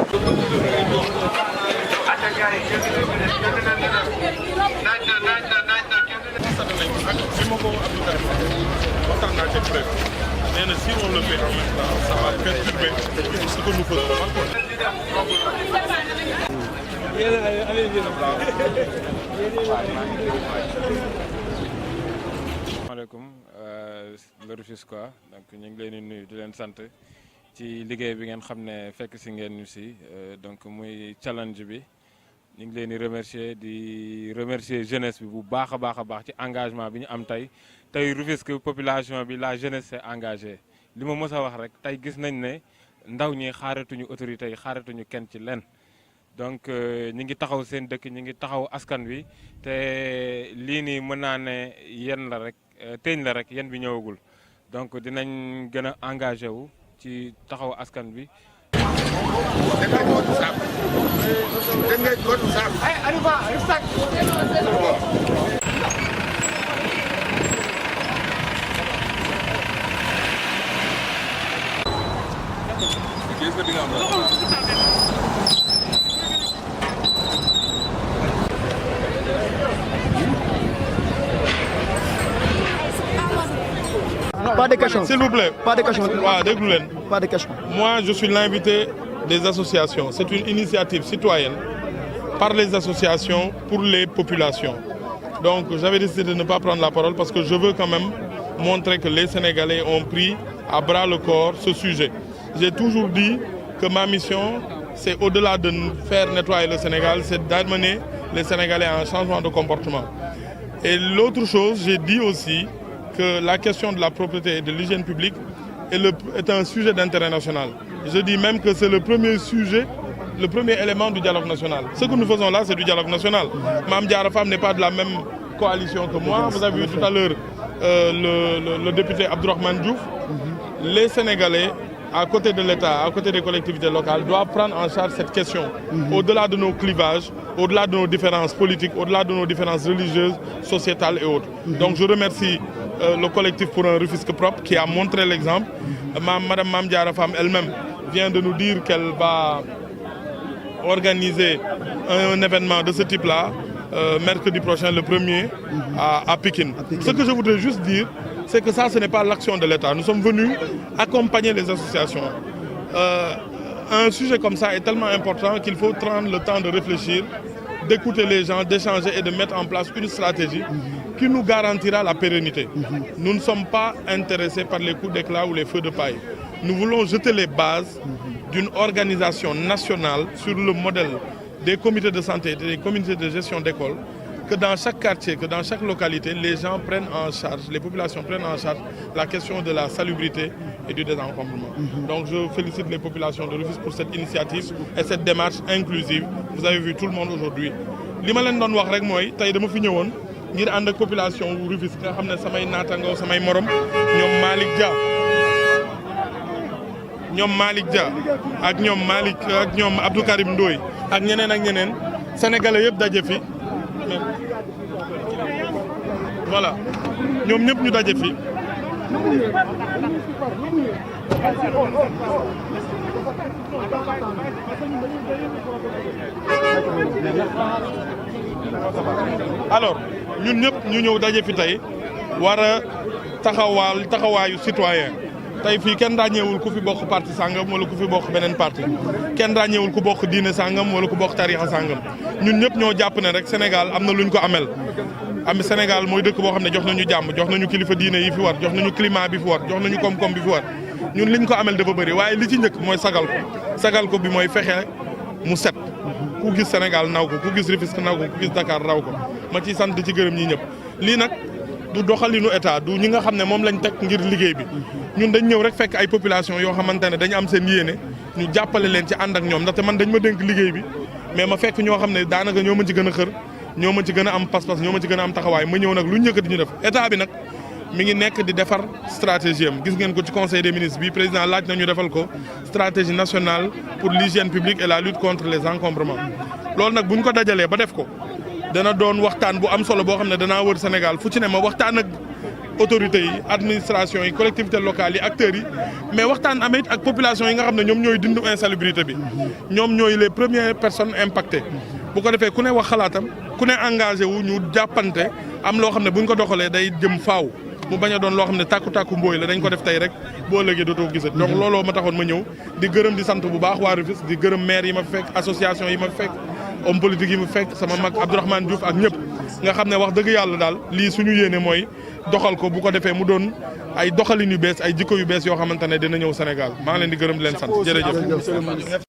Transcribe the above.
Mais si on le fait en même temps, ça va perturber ce que nous faisons. Asalaamaaleykum le Rufisquois donc ñu ngi leen di nuyu di leen sant ci liggéey bi ngeen xam ne fekk si ngeen ñu si donc muy challenge bi ñu ngi leen di remercier jeunesse bi bu baax a baax ci engagement bi ñu am tey Rufisque population bi la jeunesse s'est engagée li ma mës a wax rek tey gis nañ ne ndaw ñi xaaratuñu autorités yi xaaratuñu kenn ci leen donc ñi ngi taxaw seen dëkk ñi ngi taxaw askan wi te lii nii mën naa ne yéen la rek teeñ la rek yéen bi ñëwagul donc dinañ gën a engagé wu ci taxaw askan bi. Pas de questions. S'il vous plaît. Pas de questions. Pas de questions. Moi, je suis l'invité des associations. C'est une initiative citoyenne par les associations pour les populations. Donc, j'avais décidé de ne pas prendre la parole parce que je veux quand même montrer que les Sénégalais ont pris à bras le corps ce sujet. J'ai toujours dit que ma mission, c'est au-delà de faire nettoyer le Sénégal, c'est d'amener les Sénégalais à un changement de comportement. Et l'autre chose, j'ai dit aussi que la question de la propreté et de l'hygiène publique est un sujet d'intérêt national. Je dis même que c'est le premier sujet, le premier élément du dialogue national. Ce que nous faisons là, c'est du dialogue national. Mame Diarra Fam n'est pas de la même coalition que moi. Vous avez vu tout à l'heure le député Abdourahmane Diouf. Les Sénégalais, à côté de l'État, à côté des collectivités locales, doivent prendre en charge cette question. Au-delà de nos clivages, au-delà de nos différences politiques, au-delà de nos différences religieuses, sociétales et autres. Donc je remercie le collectif pour un Rufisque propre qui a montré l'exemple. Madame Mame Diarra Fam elle-même vient de nous dire qu'elle va organiser un événement de ce type-là, mercredi prochain, le 1er, à Pikine. Ce que je voudrais juste dire, c'est que ça, ce n'est pas l'action de l'État. Nous sommes venus accompagner les associations. Un sujet comme ça est tellement important qu'il faut prendre le temps de réfléchir, d'écouter les gens, d'échanger et de mettre en place une stratégie qui nous garantira la pérennité. Nous ne sommes pas intéressés par les coups d'éclat ou les feux de paille. Nous voulons jeter les bases d'une organisation nationale sur le modèle des comités de santé et des comités de gestion d'école, que dans chaque quartier, que dans chaque localité, les gens prennent en charge, les populations prennent en charge la question de la salubrité et du désencombrement. Donc je félicite les populations de Rufisque pour cette initiative et cette démarche inclusive. Vous avez vu tout le monde aujourd'hui. Li ma leen doon wax rek mooy tey dama fi ñëwoon ngir ànd ak population wu Rufisque nga xam ne samay naataangoo samay morom ñoom Malick Dia ak ñoom Abdou Karim Ndoye ak ñeneen sénégalais yëpp daje fi voilà ñoom ñëpp ñu daje fi alors ñun ñëpp ñu ñëw daje fi tey war a taxawaayu citoyen tey fii kenn ràññeewul ku fi bokk parti sangam wala ku fi bokk beneen parti kenn ràññeewul ku bokk diine sangam wala ku bokk tarixa sangam ñun ñëpp ñoo jàpp ne rek Sénégal am na luñ ko amel Sénégal mooy dëkk boo xam ne jox nañu jàmm jox nañu kilifa diine yi fi war jox nañu climat bi fi war jox nañu koom-koom bi fi war ñun liñ ko amel dafa bëri waaye li ci njëkk mooy sagal ko bi mooy fexe mu set ku gis Sénégal naw ko ku gis Rufisque naw ko ku gis Dakar raw ko ma ciy sant ci gërëm ñi ñëpp lii nag du doxalinu état du ñi nga xam ne moom lañ teg ngir liggéey bi ñun dañ ñëw rek fekk ay population yoo xamante ne dañu am seen yéene ñu jàppale leen ci ànd ak ñoom ndaxte man dañ ma dénk liggéey bi mais ma fekk ñoo xam ne daanaka ñoo ma ci gën a xër ñoo ma ci gën a am pas-pas ñoo ma ci gën a am taxawaay ma ñëw nag lu ñu njëkk di ñu def état bi nag mi ngi nekk di defar stratégie am gis ngeen ko ci conseil des ministres bi président laaj na ñu defal ko stratégie nationale pour l'hygiène publique et la lutte contre les encombrements loolu nag bu ñu ko dajalee ba def ko dana doon waxtaan bu am solo boo xam ne danaa wër Sénégal fu ci ne ma waxtaan ak autorités yi administration yi collectivités locales yi acteurs yi mais waxtaan amit ak population yi nga xam ne ñoom ñooy dund insalubrité bi ñoom ñooy les premières personnes impactées bu ko defee ku ne wax xalaatam ku ne engagé wu ñu jàppante am loo xam ne buñ ko doxalee day jëm faaw mu bañ a doon loo xam ne tàkku mbooy la dañ ko def tey rek boo léegi dootoo gisat donc looloo ma taxoon ma ñëw di gërëm di sant bu baax waa Rufisque di gërëm maire yi ma fekk association yi ma fekk homme politique yi ma fekk sama mag Abdourahmane Diouf ak ñëpp nga xam ne wax dëgg yàlla daal lii suñu yéene mooy doxal ko bu ko defee mu doon ay doxalin yu bees ay jikko yu bees yoo xamante ne dina ñëw Sénégal maa ngi leen di gërëm di leen sant jërëjëf